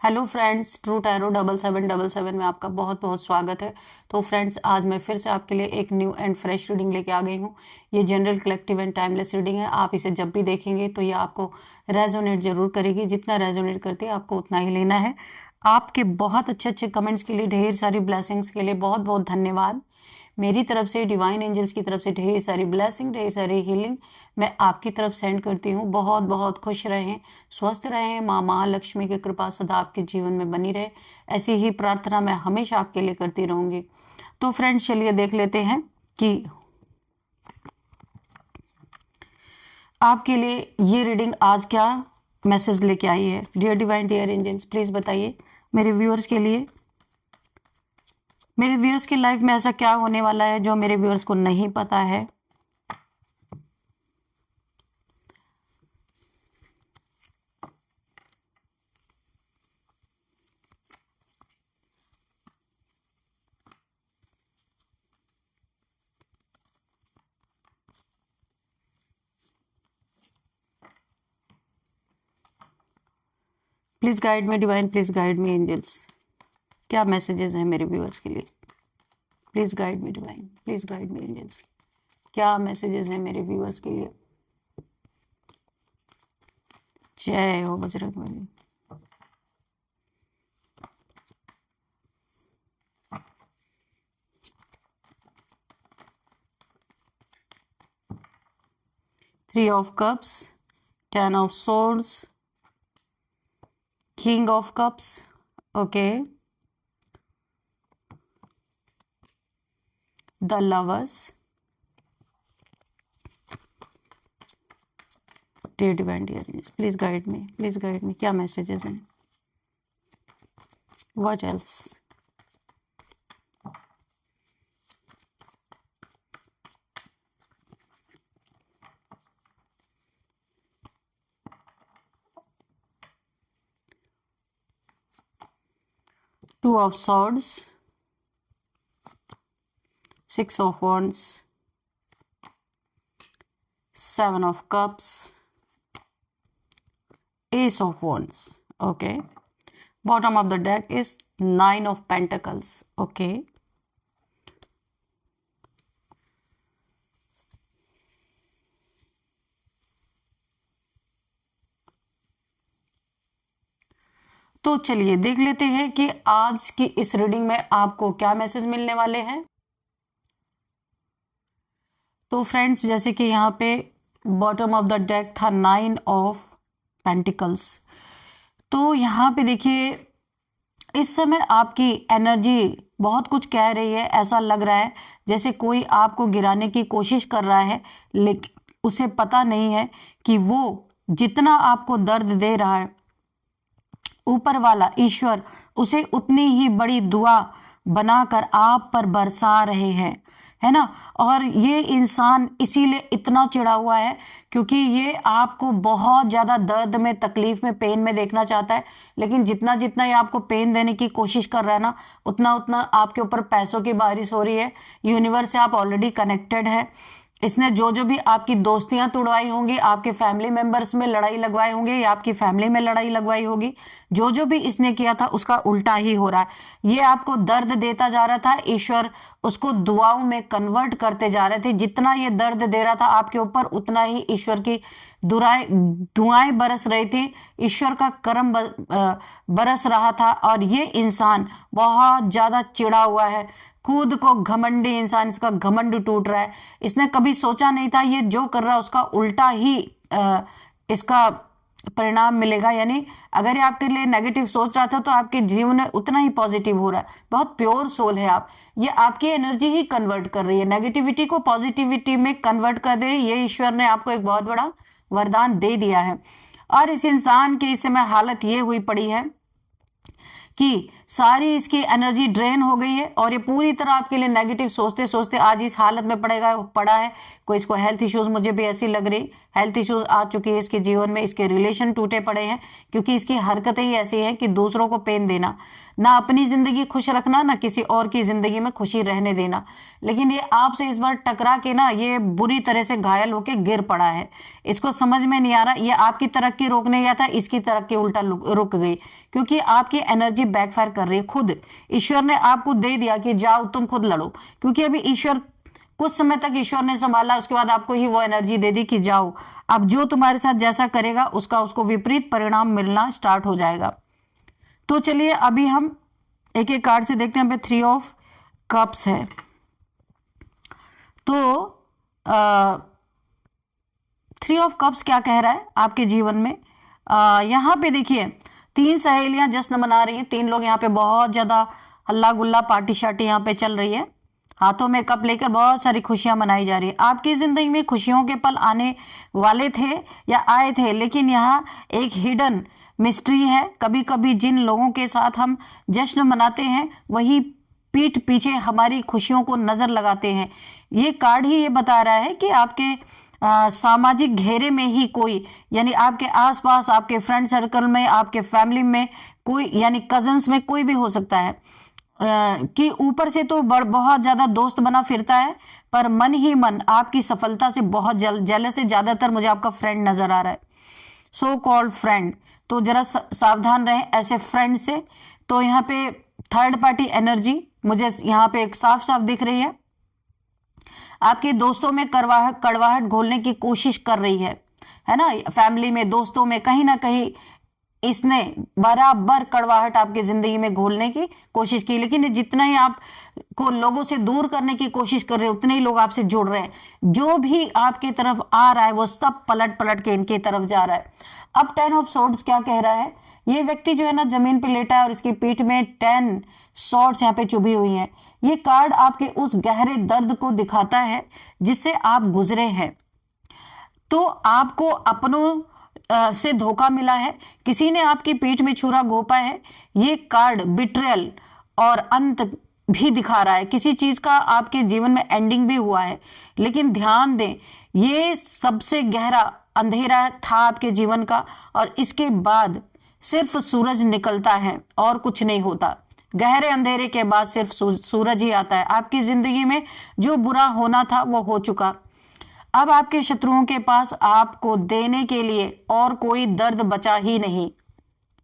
Hello friends, true tarot 7777 में आपका बहुत बहुत स्वागत है। तो फ्रेंड्स, आज मैं फिर से आपके लिए एक न्यू एंड फ्रेश रीडिंग लेके आ गई हूँ। ये general, collective and timeless reading है। आप इसे जब भी देखेंगे तो ये आपको रेजोनेट जरूर करेगी। जितना रेजोनेट करती है आपको उतना ही लेना है। आपके बहुत अच्छे अच्छे कमेंट्स के लिए, ढेर सारी ब्लेसिंग्स के लिए बहुत बहुत धन्यवाद। मेरी तरफ से, डिवाइन एंजल्स की तरफ से ढेर सारी ब्लेसिंग, ढेर सारी हीलिंग मैं आपकी तरफ सेंड करती हूँ। बहुत बहुत खुश रहें, स्वस्थ रहें, माँ महालक्ष्मी की कृपा सदा आपके जीवन में बनी रहे। ऐसी ही प्रार्थना मैं हमेशा आपके लिए करती रहूंगी। तो फ्रेंड्स, चलिए देख लेते हैं कि आपके लिए ये रीडिंग आज क्या मैसेज लेके आई है। Dear divine, dear angels, please बताइए मेरे व्यूअर्स के लिए, मेरे व्यूअर्स की लाइफ में ऐसा क्या होने वाला है जो मेरे व्यूअर्स को नहीं पता है। Please guide me divine, please guide me angels. क्या मैसेजेस हैं मेरे व्यूअर्स के लिए? Please guide me divine, please guide me angels. क्या मैसेजेस हैं मेरे व्यूअर्स के लिए? जय हो Bajrangbali. Three of Cups, Ten of Swords, King of Cups, okay, the Lovers, dear divine, dear angels, please guide me, please guide me। क्या messages हैं? What else? Two of Swords, Six of Wands, Seven of Cups, Ace of Wands, okay. Bottom of the deck is Nine of Pentacles, okay. तो चलिए देख लेते हैं कि आज की इस रीडिंग में आपको क्या मैसेज मिलने वाले हैं। तो फ्रेंड्स, जैसे कि यहाँ पे बॉटम ऑफ द डेक था नाइन ऑफ पेंटिकल्स, तो यहाँ पे देखिए इस समय आपकी एनर्जी बहुत कुछ कह रही है। ऐसा लग रहा है जैसे कोई आपको गिराने की कोशिश कर रहा है, लेकिन उसे पता नहीं है कि वो जितना आपको दर्द दे रहा है, ऊपर वाला ईश्वर उसे उतनी ही बड़ी दुआ बनाकर आप पर बरसा रहे हैं, है ना। और ये इंसान इसीलिए इतना चिढ़ा हुआ है क्योंकि ये आपको बहुत ज्यादा दर्द में, तकलीफ में, पेन में देखना चाहता है। लेकिन जितना जितना ये आपको पेन देने की कोशिश कर रहा है ना, उतना उतना आपके ऊपर पैसों की बारिश हो रही है। यूनिवर्स से आप ऑलरेडी कनेक्टेड है। इसने जो जो भी आपकी दोस्तियां तोड़वाई होंगी, आपके फैमिली मेंबर्स में लड़ाई लगवाई होंगी या आपकी फैमिली में लड़ाई लगवाई होगी, जो जो भी इसने किया था उसका उल्टा ही हो रहा है। ये आपको दर्द देता जा रहा था, ईश्वर उसको दुआओं में कन्वर्ट करते जा रहे थे। जितना ये दर्द दे रहा था आपके ऊपर, उतना ही ईश्वर की दुआएं बरस रही थी, ईश्वर का करम बरस रहा था। और ये इंसान बहुत ज्यादा चिढ़ा हुआ है, खुद को घमंडी इंसान, इसका घमंड टूट रहा है। इसने कभी सोचा नहीं था ये जो कर रहा है उसका उल्टा ही इसका परिणाम मिलेगा। यानी अगर ये आपके लिए नेगेटिव सोच रहा था तो आपके जीवन में उतना ही पॉजिटिव हो रहा है। बहुत प्योर सोल है आप, ये आपकी एनर्जी ही कन्वर्ट कर रही है, नेगेटिविटी को पॉजिटिविटी में कन्वर्ट कर दे रही है। ये ईश्वर ने आपको एक बहुत बड़ा वरदान दे दिया है। और इस इंसान की इस समय हालत ये हुई पड़ी है कि सारी इसकी एनर्जी ड्रेन हो गई है और ये पूरी तरह आपके लिए नेगेटिव सोचते सोचते आज इस हालत में पड़ा है। कोई इसको हेल्थ इश्यूज, मुझे भी ऐसी लग रही, हेल्थ इश्यूज आ चुकी है इसके जीवन में, इसके रिलेशन टूटे पड़े हैं, क्योंकि इसकी हरकतें ही ऐसी हैं कि दूसरों को पेन देना, ना अपनी जिंदगी खुश रखना, ना किसी और की जिंदगी में खुशी रहने देना। लेकिन ये आपसे इस बार टकरा के ना ये बुरी तरह से घायल होके गिर पड़ा है। इसको समझ में नहीं आ रहा, ये आपकी तरक्की रोकने गया था, इसकी तरक्की उल्टा रुक गई, क्योंकि आपकी एनर्जी बैकफायर कर रही है। खुद ईश्वर ने आपको दे दिया कि जाओ तुम खुद लड़ो, क्योंकि अभी ईश्वर कुछ समय तक ईश्वर ने संभाला, उसके बाद आपको ही वो एनर्जी दे दी कि जाओ, अब जो तुम्हारे साथ जैसा करेगा उसको विपरीत परिणाम मिलना स्टार्ट हो जाएगा। तो चलिए अभी हम एक एक कार्ड से देखते हैं। पे 3 ऑफ कप्स है, तो 3 ऑफ कप्स क्या कह रहा है आपके जीवन में। यहाँ पे देखिए 3 सहेलियां जश्न मना रही हैं, 3 लोग यहाँ पे बहुत ज्यादा हल्ला गुल्ला पार्टी शार्टी यहाँ पे चल रही है, हाथों में कप लेकर बहुत सारी खुशियां मनाई जा रही है। आपकी जिंदगी में खुशियों के पल आने वाले थे या आए थे, लेकिन यहाँ एक हिडन मिस्ट्री है। कभी कभी जिन लोगों के साथ हम जश्न मनाते हैं वही पीठ पीछे हमारी खुशियों को नजर लगाते हैं। ये कार्ड ही ये बता रहा है कि आपके सामाजिक घेरे में ही कोई, यानी आपके आसपास, आपके फ्रेंड सर्कल में, आपके फैमिली में कोई, यानी कजन्स में कोई भी हो सकता है कि ऊपर से तो बहुत ज्यादा दोस्त बना फिरता है, पर मन ही मन आपकी सफलता से बहुत जेलस है। ज्यादातर मुझे आपका फ्रेंड नजर आ रहा है, सो कॉल्ड फ्रेंड, तो जरा सावधान रहें ऐसे फ्रेंड से। तो यहाँ पे थर्ड पार्टी एनर्जी मुझे यहाँ पे एक साफ साफ दिख रही है, आपके दोस्तों में कड़वाहट घोलने की कोशिश कर रही है ना। फैमिली में, दोस्तों में कहीं ना कहीं इसने बराबर कड़वाहट आपकी जिंदगी में घोलने की कोशिश की, लेकिन जितना ही आपको लोगों से दूर करने की कोशिश कर रहे हैं उतने ही लोग आपसे जुड़ रहे हैं। जो भी आपके तरफ आ रहा है वो सब पलट पलट के इनकी तरफ जा रहा है। अब 10 ऑफ स्वॉर्ड्स क्या कह रहा है, ये व्यक्ति जो है ना जमीन पे लेटा है और इसकी पीठ में 10 स्वॉर्ड्स यहाँ पे चुभी हुई हैं। ये कार्ड आपके उस गहरे दर्द को दिखाता है जिससे आप गुजरे हैं। तो आपको अपनों से धोखा मिला है, किसी ने आपकी पीठ में छुरा घोंपा है। ये कार्ड बिट्रेयल और अंत भी दिखा रहा है, किसी चीज का आपके जीवन में एंडिंग भी हुआ है। लेकिन ध्यान दें, ये सबसे गहरा अंधेरा था आपके जीवन का, और इसके बाद सिर्फ सूरज निकलता है और कुछ नहीं होता। गहरे अंधेरे के बाद सिर्फ सूरज ही आता है। आपकी जिंदगी में जो बुरा होना था वो हो चुका। अब आपके शत्रुओं के पास आपको देने के लिए और कोई दर्द बचा ही नहीं,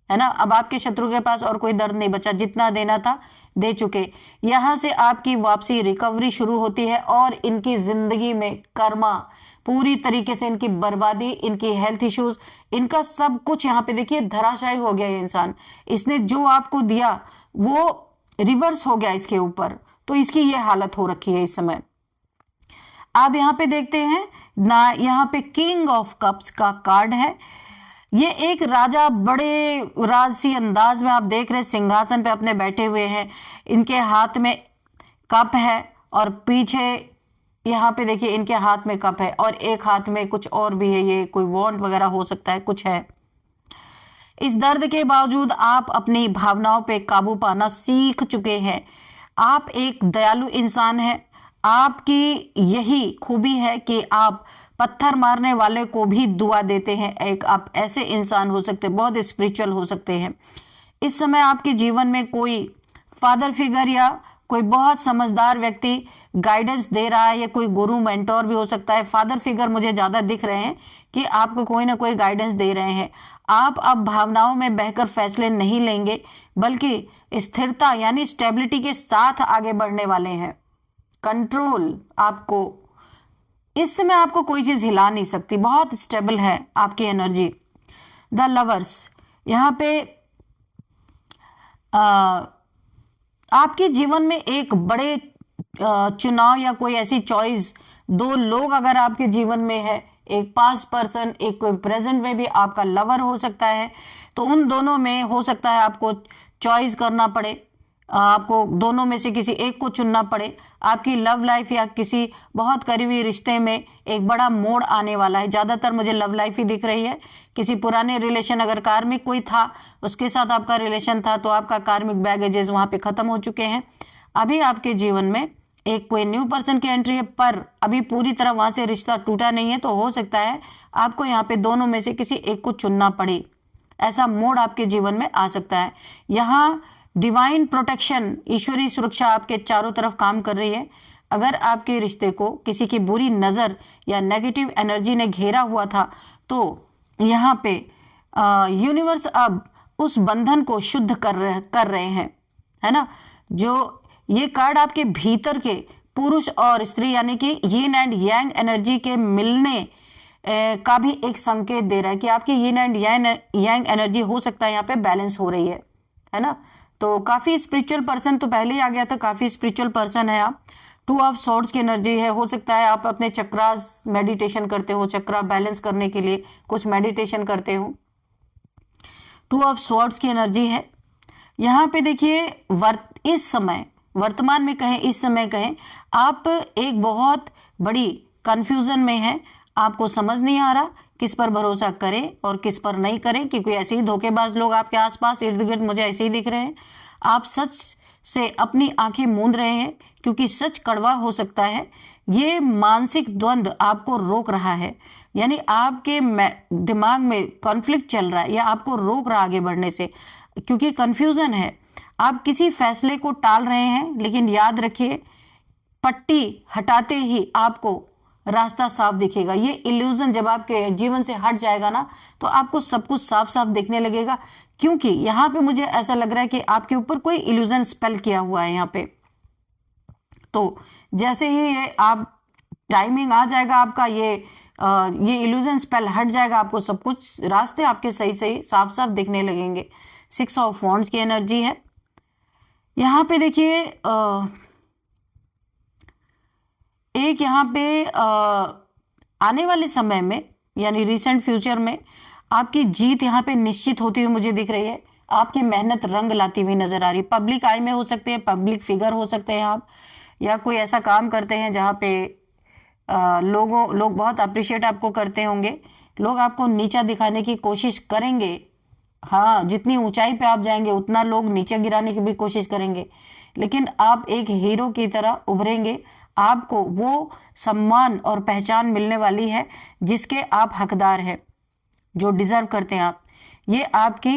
है ना। अब आपके शत्रु के पास और कोई दर्द नहीं बचा, जितना देना था दे चुके। यहां से आपकी वापसी, रिकवरी शुरू होती है और इनकी जिंदगी में कर्मा पूरी तरीके से, इनकी बर्बादी, इनकी हेल्थ इश्यूज, इनका सब कुछ यहाँ पे देखिए धराशायी हो गया। ये इंसान, इसने जो आपको दिया वो रिवर्स हो गया इसके ऊपर, तो इसकी ये हालत हो रखी है इस समय। आप यहाँ पे देखते हैं ना, यहाँ पे किंग ऑफ कप्स का कार्ड है। ये एक राजा बड़े राजसी अंदाज में आप देख रहे हैं, सिंहासन पे अपने बैठे हुए हैं, इनके हाथ में कप है और पीछे यहाँ पे देखिए इनके हाथ में कप है और एक हाथ में कुछ और भी है, ये कोई वॉन्ट वगैरह हो सकता है, कुछ है। इस दर्द के बावजूद आप अपनी भावनाओं पे काबू पाना सीख चुके हैं। आप एक दयालु इंसान हैं। आपकी यही खूबी है कि आप पत्थर मारने वाले को भी दुआ देते हैं। एक आप ऐसे इंसान हो सकते हैं, बहुत स्पिरिचुअल हो सकते हैं। इस समय आपके जीवन में कोई फादर फिगर या कोई बहुत समझदार व्यक्ति गाइडेंस दे रहा है, या कोई गुरु मेंटोर भी हो सकता है। फादर फिगर मुझे ज्यादा दिख रहे हैं कि आपको कोई ना कोई गाइडेंस दे रहे हैं। आप अब भावनाओं में बहकर फैसले नहीं लेंगे, बल्कि स्थिरता यानी स्टेबिलिटी के साथ आगे बढ़ने वाले हैं। कंट्रोल, आपको इस समय आपको कोई चीज हिला नहीं सकती, बहुत स्टेबल है आपकी एनर्जी। द लवर्स, यहाँ पे आपके जीवन में एक बड़े चुनाव या कोई ऐसी चॉइस, 2 लोग अगर आपके जीवन में है, एक पास्ट पर्सन, एक कोई प्रेजेंट में भी आपका लवर हो सकता है, तो उन दोनों में हो सकता है आपको चॉइस करना पड़े, आपको दोनों में से किसी एक को चुनना पड़े। आपकी लव लाइफ या किसी बहुत करीबी रिश्ते में एक बड़ा मोड़ आने वाला है। ज्यादातर मुझे लव लाइफ ही दिख रही है। किसी पुराने रिलेशन, अगर कार्मिक कोई था, उसके साथ आपका रिलेशन था, तो आपका कार्मिक बैगेजेस वहां पे खत्म हो चुके हैं। अभी आपके जीवन में एक कोई न्यू पर्सन की एंट्री है, पर अभी पूरी तरह वहां से रिश्ता टूटा नहीं है। तो हो सकता है आपको यहाँ पे दोनों में से किसी एक को चुनना पड़े। ऐसा मोड़ आपके जीवन में आ सकता है। यहाँ डिवाइन प्रोटेक्शन, ईश्वरीय सुरक्षा आपके चारों तरफ काम कर रही है। अगर आपके रिश्ते को किसी की बुरी नजर या नेगेटिव एनर्जी ने घेरा हुआ था, तो यहाँ पे यूनिवर्स अब उस बंधन को शुद्ध कर रहे हैं, है ना। जो ये कार्ड आपके भीतर के पुरुष और स्त्री यानी कि यिन एंड यांग एनर्जी के मिलने का भी एक संकेत दे रहा है कि आपकी यिन एंड यांग एनर्जी हो सकता है यहाँ पे बैलेंस हो रही है ना। तो काफी स्पिरिचुअल पर्सन तो पहले ही आ गया था, काफी स्पिरिचुअल पर्सन है आप। 2 ऑफ स्वॉर्ड्स की एनर्जी है। हो सकता है आप अपने चक्रास मेडिटेशन करते हो, चक्रा बैलेंस करने के लिए कुछ मेडिटेशन करते हो। 2 ऑफ स्वॉर्ड्स की एनर्जी है। यहाँ पे देखिए इस समय, वर्तमान में कहें, इस समय कहें, आप एक बहुत बड़ी कंफ्यूजन में हैं। आपको समझ नहीं आ रहा किस पर भरोसा करें और किस पर नहीं करें, क्योंकि ऐसे ही धोखेबाज लोग आपके आसपास इर्द गिर्द मुझे ऐसे ही दिख रहे हैं। आप सच से अपनी आंखें मूंद रहे हैं, क्योंकि सच कड़वा हो सकता है। ये मानसिक द्वंद्व आपको रोक रहा है, यानी आपके दिमाग में कॉन्फ्लिक्ट चल रहा है या आपको रोक रहा आगे बढ़ने से, क्योंकि कंफ्यूजन है। आप किसी फैसले को टाल रहे हैं, लेकिन याद रखिए पट्टी हटाते ही आपको रास्ता साफ दिखेगा। ये इल्यूजन जब आपके जीवन से हट जाएगा ना, तो आपको सब कुछ साफ साफ दिखने लगेगा। क्योंकि यहाँ पे मुझे ऐसा लग रहा है कि आपके ऊपर कोई इल्यूजन स्पेल किया हुआ है यहाँ पे। तो जैसे ही ये आप टाइमिंग आ जाएगा आपका, ये इल्यूजन स्पेल हट जाएगा, आपको सब कुछ रास्ते आपके सही सही साफ साफ दिखने लगेंगे। 6 ऑफ वॉन्ड्स की एनर्जी है। यहाँ पे देखिए एक यहाँ पे आने वाले समय में यानी रिसेंट फ्यूचर में आपकी जीत यहाँ पे निश्चित होती हुई मुझे दिख रही है। आपकी मेहनत रंग लाती हुई नजर आ रही है। पब्लिक आई में हो सकते हैं, पब्लिक फिगर हो सकते हैं आप, या कोई ऐसा काम करते हैं जहाँ पे लोग बहुत अप्रिशिएट आपको करते होंगे। लोग आपको नीचा दिखाने की कोशिश करेंगे। हाँ, जितनी ऊंचाई पे आप जाएंगे उतना लोग नीचे गिराने की भी कोशिश करेंगे, लेकिन आप एक हीरो की तरह उभरेंगे। आपको वो सम्मान और पहचान मिलने वाली है जिसके आप हकदार हैं, जो डिजर्व करते हैं आप। ये आपकी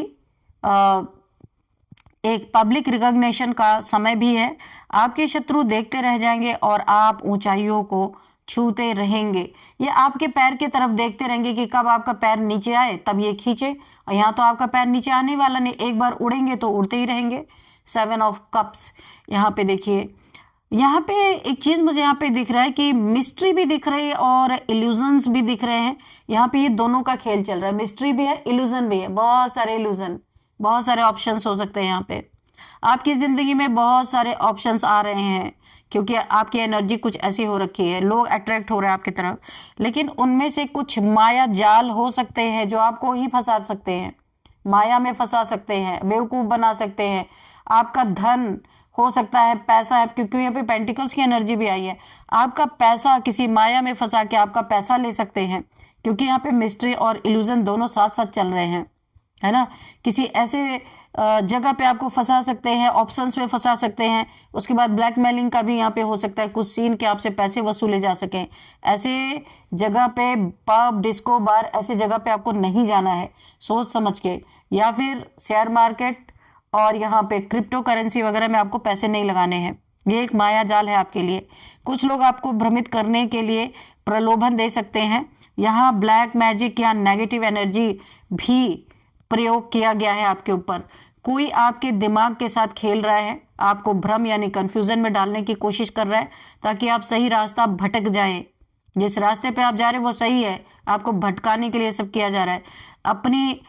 एक पब्लिक रिकॉग्निशन का समय भी है। आपके शत्रु देखते रह जाएंगे और आप ऊंचाइयों को छूते रहेंगे। ये आपके पैर की तरफ देखते रहेंगे कि कब आपका पैर नीचे आए तब ये खींचे, और यहाँ तो आपका पैर नीचे आने वाला नहीं, एक बार उड़ेंगे तो उड़ते ही रहेंगे। 7 ऑफ कप्स यहाँ पे देखिए। यहाँ पे एक चीज मुझे यहाँ पे दिख रहा है कि मिस्ट्री भी दिख रही है और इल्यूजन्स भी दिख रहे हैं। यहाँ पे ये दोनों का खेल चल रहा है, मिस्ट्री भी है, इल्यूजन भी है। बहुत सारे इल्यूजन, बहुत सारे ऑप्शंस हो सकते हैं। यहाँ पे आपकी जिंदगी में बहुत सारे ऑप्शंस आ रहे हैं, क्योंकि आपकी एनर्जी कुछ ऐसी हो रखी है, लोग अट्रैक्ट हो रहे हैं आपकी तरफ, लेकिन उनमें से कुछ माया जाल हो सकते हैं जो आपको ही फंसा सकते हैं, माया में फंसा सकते हैं, बेवकूफ बना सकते हैं। आपका धन हो सकता है, पैसा है, क्योंकि यहाँ पे पेंटिकल्स की एनर्जी भी आई है। आपका पैसा किसी माया में फंसा के आपका पैसा ले सकते हैं, क्योंकि यहाँ पे मिस्ट्री और इल्यूजन दोनों साथ साथ चल रहे हैं, है ना। किसी ऐसे जगह पे आपको फंसा सकते हैं, ऑप्शंस पे फंसा सकते हैं। उसके बाद ब्लैकमेलिंग का भी यहाँ पे हो सकता है, कुछ सीन के आपसे पैसे वसूले जा सकें। ऐसे जगह पे, पब, डिस्को, बार, ऐसे जगह पे आपको नहीं जाना है, सोच समझ के। या फिर शेयर मार्केट और यहाँ पे क्रिप्टो करेंसी वगैरह में आपको पैसे नहीं लगाने हैं। ये एक माया जाल है आपके लिए। कुछ लोग आपको भ्रमित करने के लिए प्रलोभन दे सकते हैं। यहाँ ब्लैक मैजिक या नेगेटिव एनर्जी भी प्रयोग किया गया है आपके ऊपर। कोई आपके दिमाग के साथ खेल रहा है, आपको भ्रम यानी कंफ्यूजन में डालने की कोशिश कर रहा है, ताकि आप सही रास्ता भटक जाए। जिस रास्ते पे आप जा रहे हैं वो सही है, आपको भटकाने के लिए सब किया जा रहा है। अपनी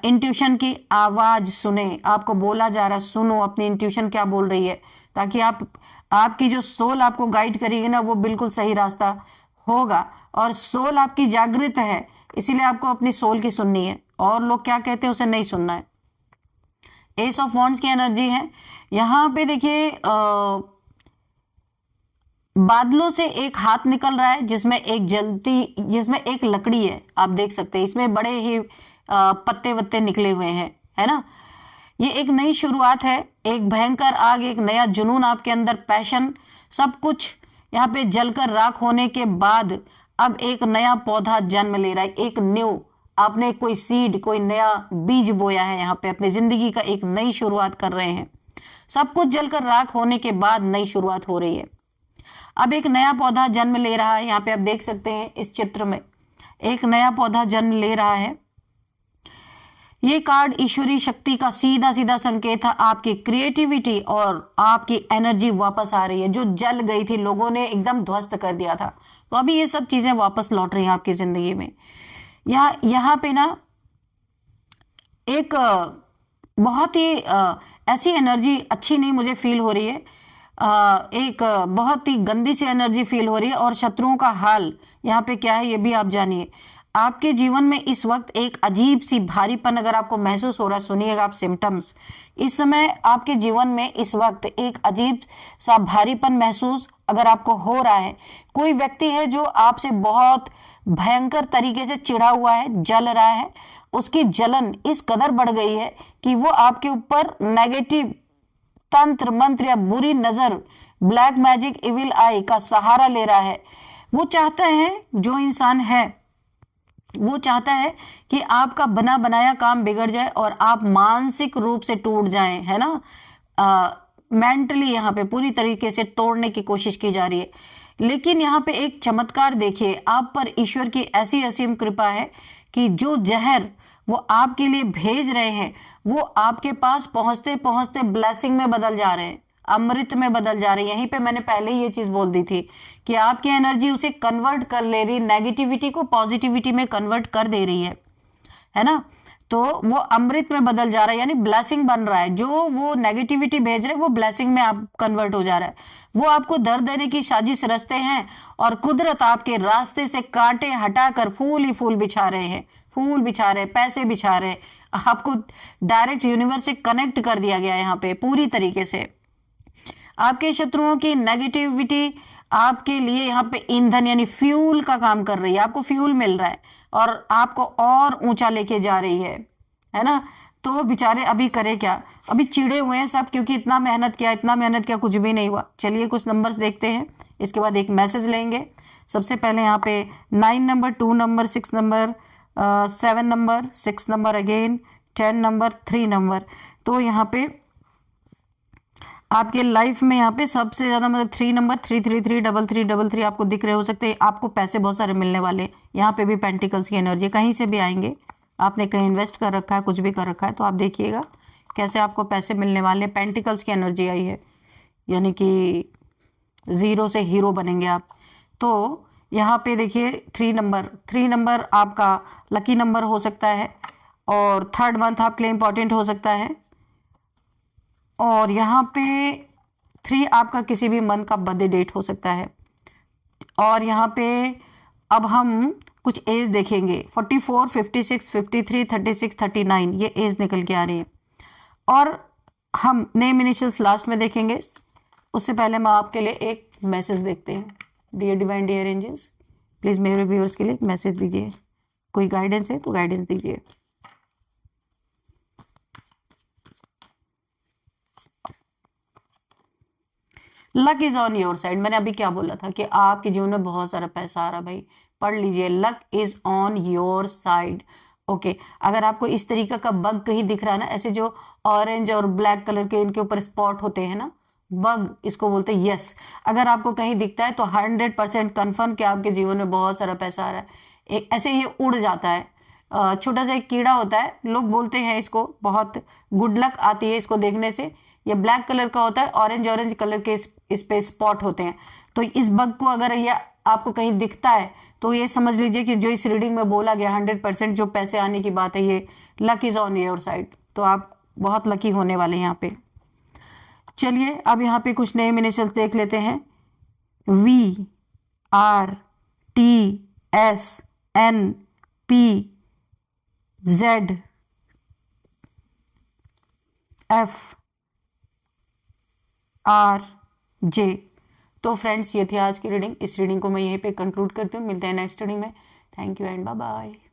इंट्यूशन की आवाज सुने, आपको बोला जा रहा है, सुनो अपनी इंट्यूशन क्या बोल रही है, ताकि आपकी जो सोल आपको गाइड करेगी ना, वो बिल्कुल सही रास्ता होगा। और सोल आपकी जागृत है, इसीलिए आपको अपनी सोल की सुननी है, और लोग क्या कहते हैं उसे नहीं सुनना है। एस ऑफ वॉन्ड्स की एनर्जी है। यहाँ पे देखिए बादलों से एक हाथ निकल रहा है जिसमें एक लकड़ी है, आप देख सकते हैं इसमें बड़े ही पत्ते वत्ते निकले हुए हैं, है ना। ये एक नई शुरुआत है, एक भयंकर आग, एक नया जुनून आपके अंदर, पैशन, सब कुछ यहाँ पे जलकर राख होने के बाद अब एक नया पौधा जन्म ले रहा है, एक न्यू, आपने कोई सीड, कोई नया बीज बोया है, यहाँ पे अपनी जिंदगी का एक नई शुरुआत कर रहे हैं। सब कुछ जलकर राख होने के बाद नई शुरुआत हो रही है। अब एक नया पौधा जन्म ले रहा है, यहाँ पे आप देख सकते हैं इस चित्र में एक नया पौधा जन्म ले रहा है। ये कार्ड ईश्वरीय शक्ति का सीधा सीधा संकेत है, आपकी क्रिएटिविटी और आपकी एनर्जी वापस आ रही है, जो जल गई थी, लोगों ने एकदम ध्वस्त कर दिया था, तो अभी ये सब चीजें वापस लौट रही हैं आपकी जिंदगी में। यहाँ पे ना एक बहुत ही ऐसी एनर्जी अच्छी नहीं मुझे फील हो रही है, एक बहुत ही गंदी सी एनर्जी फील हो रही है। और शत्रुओं का हाल यहाँ पे क्या है ये भी आप जानिए। आपके जीवन में इस वक्त एक अजीब सी भारीपन अगर आपको महसूस हो रहा है, सुनिएगा आप सिम्टम्स। इस समय आपके जीवन में इस वक्त एक अजीब सा भारीपन महसूस अगर आपको हो रहा है, कोई व्यक्ति है जो आपसे बहुत भयंकर तरीके से चिढ़ा हुआ है, जल रहा है, उसकी जलन इस कदर बढ़ गई है कि वो आपके ऊपर नेगेटिव तंत्र मंत्र या बुरी नजर, ब्लैक मैजिक, इविल आई का सहारा ले रहा है। वो चाहता है, जो इंसान है वो चाहता है कि आपका बना बनाया काम बिगड़ जाए और आप मानसिक रूप से टूट जाएं, है ना। मेंटली यहाँ पे पूरी तरीके से तोड़ने की कोशिश की जा रही है। लेकिन यहाँ पे एक चमत्कार देखिए, आप पर ईश्वर की ऐसी असीम कृपा है कि जो जहर वो आपके लिए भेज रहे हैं वो आपके पास पहुंचते पहुंचते ब्लेसिंग में बदल जा रहे हैं, अमृत में बदल जा रही है। यहीं पे मैंने पहले ही ये चीज बोल दी थी कि आपकी एनर्जी उसे कन्वर्ट कर ले रही, नेगेटिविटी को पॉजिटिविटी में कन्वर्ट कर दे रही है ना। तो वो अमृत में बदल जा रहा है, यानी ब्लेसिंग बन रहा है। जो वो नेगेटिविटी भेज रहे हैं वो ब्लेसिंग में आप कन्वर्ट हो जा रहा है। वो आपको दर्द देने की साजिश रचते हैं और कुदरत आपके रास्ते से कांटे हटाकर फूल ही फूल बिछा रहे हैं, फूल बिछा रहे हैं, पैसे बिछा रहे हैं। आपको डायरेक्ट यूनिवर्स से कनेक्ट कर दिया गया है यहाँ पे पूरी तरीके से। आपके शत्रुओं की नेगेटिविटी आपके लिए यहाँ पे ईंधन यानी फ्यूल का काम कर रही है, आपको फ्यूल मिल रहा है और आपको और ऊंचा लेके जा रही है ना। तो बेचारे अभी करे क्या, अभी चिड़े हुए हैं सब, क्योंकि इतना मेहनत किया कुछ भी नहीं हुआ। चलिए कुछ नंबर्स देखते हैं, इसके बाद एक मैसेज लेंगे। सबसे पहले यहाँ पे 9 number, 2 number, 6 number, 7 number, 6 number again, 10 number, 3 number. तो यहाँ पे आपके लाइफ में यहाँ पे सबसे ज्यादा मतलब 3 नंबर, 333, 3333 आपको दिख रहे हो सकते हैं। आपको पैसे बहुत सारे मिलने वाले, यहाँ पे भी पेंटिकल्स की एनर्जी कहीं से भी आएंगे। आपने कहीं इन्वेस्ट कर रखा है, कुछ भी कर रखा है, तो आप देखिएगा कैसे आपको पैसे मिलने वाले। पेंटिकल्स की एनर्जी आई है, यानी कि जीरो से हीरो बनेंगे आप। तो यहाँ पे देखिए 3 नंबर आपका लकी नंबर हो सकता है और 3rd मंथ आपके लिए इंपॉर्टेंट हो सकता है। और यहाँ पे 3 आपका किसी भी मंथ का बर्थडे डेट हो सकता है। और यहाँ पे अब हम कुछ एज देखेंगे, 44, 56, 53, 36, 39 ये एज निकल के आ रही है। और हम नेम इनिशियल्स लास्ट में देखेंगे। उससे पहले मैं आपके लिए एक मैसेज देखते हैं। Dear divine, dear angels, please मेरे व्यूअर्स के लिए एक मैसेज दीजिए। कोई गाइडेंस है तो गाइडेंस दीजिए। Luck is on your side. मैंने अभी क्या बोला था कि आपके जीवन में बहुत सारा पैसा आ रहा, भाई पढ़ लीजिए, luck is on your side. Okay, अगर आपको इस तरीके का बग कहीं दिख रहा है ना, ऐसे जो ऑरेंज और ब्लैक कलर के इनके ऊपर स्पॉट होते हैं ना, बग इसको बोलते हैं, यस। अगर आपको कहीं दिखता है तो 100% कन्फर्म कि आपके जीवन में बहुत सारा पैसा आ रहा है। ऐसे ये उड़ जाता है, छोटा सा एक कीड़ा होता है, लोग बोलते हैं इसको बहुत गुड लक आती है इसको देखने से। ये ब्लैक कलर का होता है, ऑरेंज कलर के इस पे स्पॉट होते हैं। तो इस बग को अगर ये आपको कहीं दिखता है तो ये समझ लीजिए कि जो इस रीडिंग में बोला गया 100% जो पैसे आने की बात है, ये luck is on your side. तो आप बहुत लकी होने वाले हैं यहाँ पे। चलिए अब यहाँ पे कुछ नए इनिशियल्स देख लेते हैं। VRTSNPZFRJ। तो फ्रेंड्स ये थी आज की रीडिंग। इस रीडिंग को मैं यहीं पे कंक्लूड करती हूँ। मिलते हैं नेक्स्ट रीडिंग में। Thank you and bye bye.